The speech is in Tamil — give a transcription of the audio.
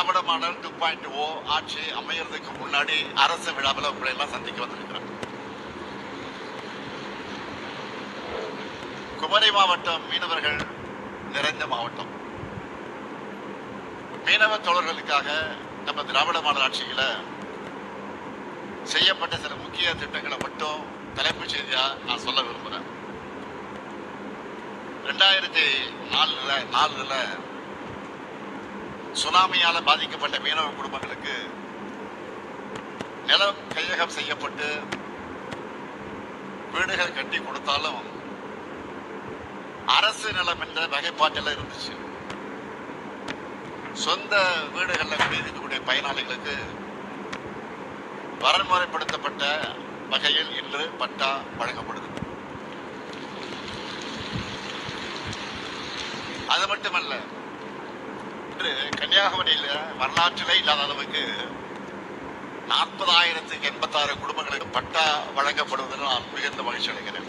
திராவிட மாடல் 2.0 ஆட்சி அமையறதுக்கு முன்னாடி அரசு விழாவில் உங்களை எல்லாம் சந்திக்க வந்திருக்கிறேன். குமரி மாவட்டம் மீனவர்கள் நிறைந்த மாவட்டம். மீனவ தோழர்களுக்காக நம்ம திராவிட மாடல் ஆட்சியில செய்யப்பட்ட சில முக்கிய திட்டங்களை மட்டும் தலைப்புச் செய்தியா நான் சொல்ல விரும்புகிறேன். 2004 சுனாமியால பாதிக்கப்பட்ட மீனவ குடும்பங்களுக்கு நிலம் கையகம் செய்யப்பட்டு வீடுகள் கட்டி கொடுத்தாலும் அரசு நிலம் என்ற வகைப்பாட்டில் இருந்துச்சு. சொந்த வீடுகளில் குடியிருக்கக்கூடிய பயனாளிகளுக்கு வரன்முறைப்படுத்தப்பட்ட வகையில் இன்று பட்டா வழங்கப்படுது. அது மட்டுமல்ல, இன்று கன்னியாகுமரியில் வரலாற்றிலே இல்லாத அளவுக்கு 40,086 குடும்பங்களுக்கு பட்டா வழங்கப்படுவதில் நான் மிகுந்த மகிழ்ச்சி அடைகிறேன்.